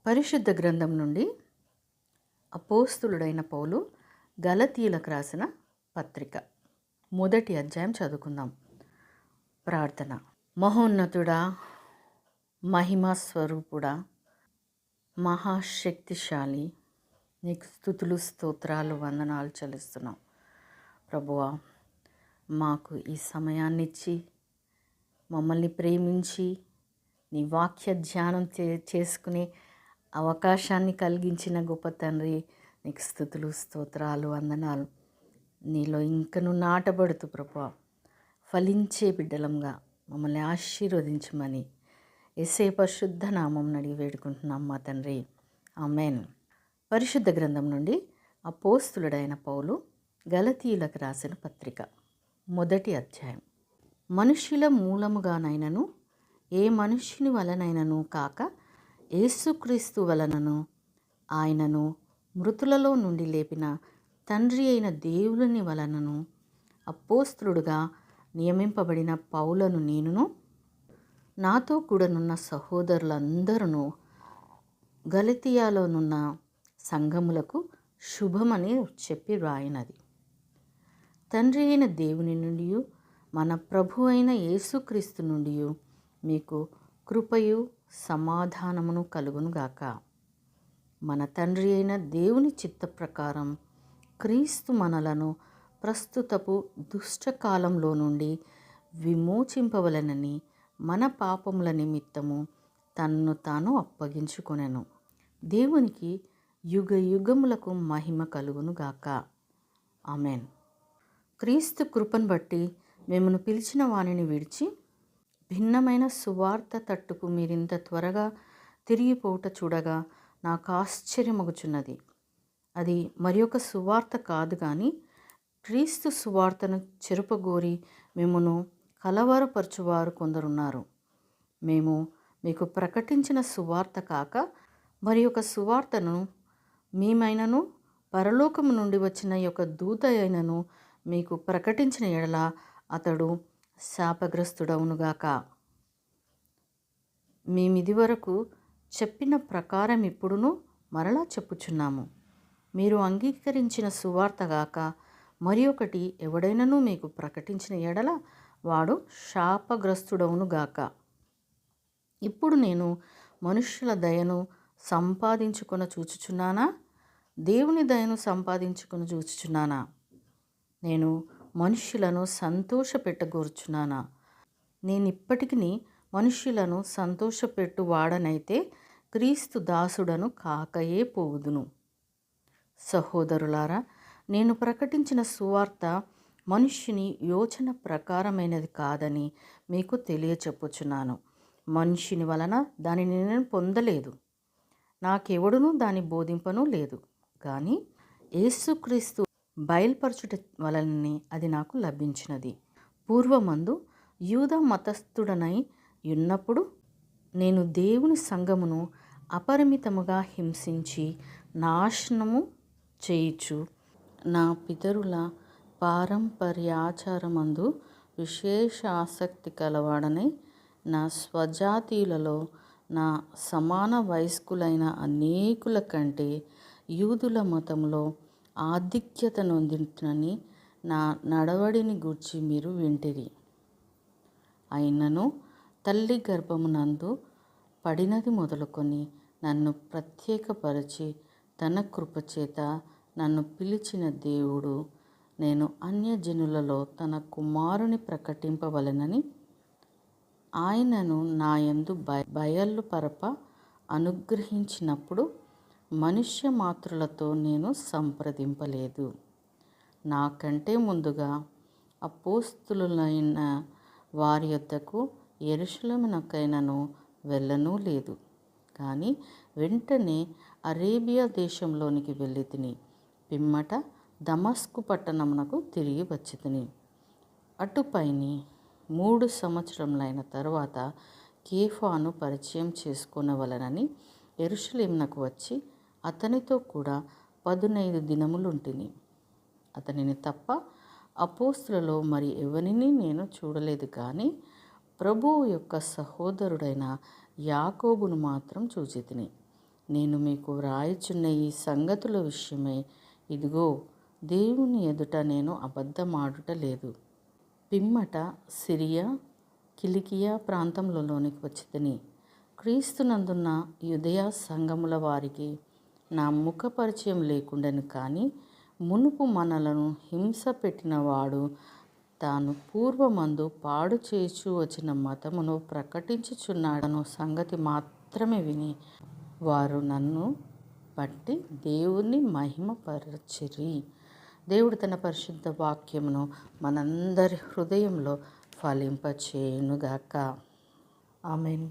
పరిశుద్ధ గ్రంథం నుండి అపోస్తులుడైన పౌలు గలతీయులకు రాసిన పత్రిక మొదటి అధ్యాయం చదువుకుందాం. ప్రార్థన. మహోన్నతుడా, మహిమా స్వరూపుడా, మహాశక్తిశాలి, నీకు స్తుతులు స్తోత్రాలు వందనాలు చెల్లిస్తున్నాం. ప్రభువా, మాకు ఈ సమయాన్నిచ్చి మమ్మల్ని ప్రేమించి నీ వాక్య ధ్యానం చేసుకునే అవకాశాన్ని కలిగించిన గొప్ప తండ్రి, నీకు స్తుతులు స్తోత్రాలు వందనాలు. నీలో ఇంకను నాటబడుతూ ప్రభువా ఫలించే బిడ్డలంగా మమ్మల్ని ఆశీర్వదించమని యేసయ్య పరిశుద్ధ నామం అడిగి వేడుకుంటున్నాం మా తండ్రి, ఆమేన్. పరిశుద్ధ గ్రంథం నుండి అపోస్తులుడైన పౌలు గలతీయులకు రాసిన పత్రిక మొదటి అధ్యాయం. మనుష్యుల మూలముగానైనను ఏ మనుష్యుని వలనైనను కాక యేసుక్రీస్తు వలనను ఆయనను మృతులలో నుండి లేపిన తండ్రి అయిన దేవుని వలనను అపోస్తులుడుగా నియమింపబడిన పౌలను నేనును నాతో కూడానున్న సహోదరులందరూ గలతీయాలోనున్న సంఘములకు శుభమని చెప్పి వ్రాయినది. తండ్రి అయిన దేవుని నుండి మన ప్రభు అయిన యేసుక్రీస్తు నుండి మీకు కృపయు సమాధానమును కలుగునుగాక. మన తండ్రి అయిన దేవుని చిత్త ప్రకారం క్రీస్తు మనలను ప్రస్తుతపు దుష్టకాలంలో నుండి విమోచింపవలెనని మన పాపముల నిమిత్తము తన్ను తాను అప్పగించుకొనెను. దేవునికి యుగ యుగములకు మహిమ కలుగునుగాక. ఆమేన్. క్రీస్తు కృపను బట్టి మిమ్మను పిలిచిన వానిని విడిచి భిన్నమైన సువార్త తట్టుకు మీరింత త్వరగా తిరిగిపోవుట చూడగా నాకు ఆశ్చర్యమగుచున్నది. అది మరి ఒక సువార్త కాదు కానీ క్రీస్తు సువార్తను చెరుపగోరి మిమ్మను కలవరపరచువారు కొందరున్నారు. మేము మీకు ప్రకటించిన సువార్త కాక మరి ఒక సువార్తను మేమైనను పరలోకము నుండి వచ్చిన యొక్క దూత అయినను మీకు ప్రకటించిన ఎడల అతడు శాపగ్రస్తుడవునుగాక. మేమిది వరకు చెప్పిన ప్రకారం ఇప్పుడును మరలా చెప్పుచున్నాము. మీరు అంగీకరించిన సువార్త గాక మరి ఒకటి ఎవడైనను మీకు ప్రకటించిన ఎడల వాడు శాపగ్రస్తుడవునుగాక. ఇప్పుడు నేను మనుష్యుల దయను సంపాదించుకొని చూచుచున్నానా, దేవుని దయను సంపాదించుకొని చూచుచున్నానా? నేను మనుష్యులను సంతోషపెట్టగోరుచున్నానా? నేను ఇప్పటికి మనుష్యులను సంతోషపెట్టు వాడనైతే క్రీస్తు దాసుడను కాకయే పోవుదును. సహోదరులారా, నేను ప్రకటించిన సువార్త మనుష్యుని యోచన ప్రకారమైనది కాదని మీకు తెలియచెప్పుచున్నాను. మనుష్యుని వలన దానిని నేను పొందలేదు, నాకెవడునూ దాని బోధింపను లేదు. కానీ యేసుక్రీస్తు బయలుపరచుట వలననే అది నాకు లభించినది. పూర్వమందు యూదా మతస్థుడనై ఉన్నప్పుడు నేను దేవుని సంఘమును అపరిమితముగా హింసించి నాశనము చేయుచు నా పితరుల పారంపర్యాచారమందు విశేష ఆసక్తి కలవాడనై నా స్వజాతీయులలో నా సమాన వయస్కులైన అనేకుల కంటే యూదుల మతంలో ఆధిక్యత నొందినని నా నడవడిని గూర్చి మీరు వింటిరి. అయినను తల్లి గర్భమునందు పడినది మొదలుకొని నన్ను ప్రత్యేకపరిచి తన కృపచేత నన్ను పిలిచిన దేవుడు నేను అన్యజనులలో తన కుమారుని ప్రకటింపవలెనని ఆయనను నాయందు బయలుపరప అనుగ్రహించినప్పుడు మనుష్య మాతృలతో నేను సంప్రదింపలేదు. నాకంటే ముందుగా అపోస్తులులైన వారి యొద్దకు యెరూషలేమునకైనను వెళ్ళనూ లేదు. కానీ వెంటనే అరేబియా దేశంలోనికి వెళ్ళి తిని పిమ్మట దమస్కు పట్టణమునకు తిరిగి వచ్చి తిని అటుపైని 3 సంవత్సరములైన తరువాత కేఫాను పరిచయం చేసుకొనవలెనని యెరూషలేమునకు వచ్చి అతనితో కూడా 15 దినములుంటిని. అతనిని తప్ప అపోస్తులలో మరి ఎవరిని నేను చూడలేదు, కానీ ప్రభువు యొక్క సహోదరుడైన యాకోబును మాత్రం చూచితిని. నేను మీకు వ్రాయుచున్న ఈ సంగతుల విషయమై ఇదిగో దేవుని ఎదుట నేను అబద్ధమాడుట లేదు. పిమ్మట సిరియా కిలికియా ప్రాంతంలోనికి వచ్చితిని. క్రీస్తునందున్న యూదయ సంఘముల వారికి నా ముఖ పరిచయం లేకుండాను, కానీ మునుపు మనలను హింస పెట్టిన వాడు తాను పూర్వమందు పాడు చేచు వచ్చిన మతమును ప్రకటించుచున్నాడను సంగతి మాత్రమే విని వారు నన్ను బట్టి దేవుని మహిమపరచిరి. దేవుడు తన పరిశుద్ధ వాక్యమును మనందరి హృదయంలో ఫలింపచేయునుగాక. ఆమేన్.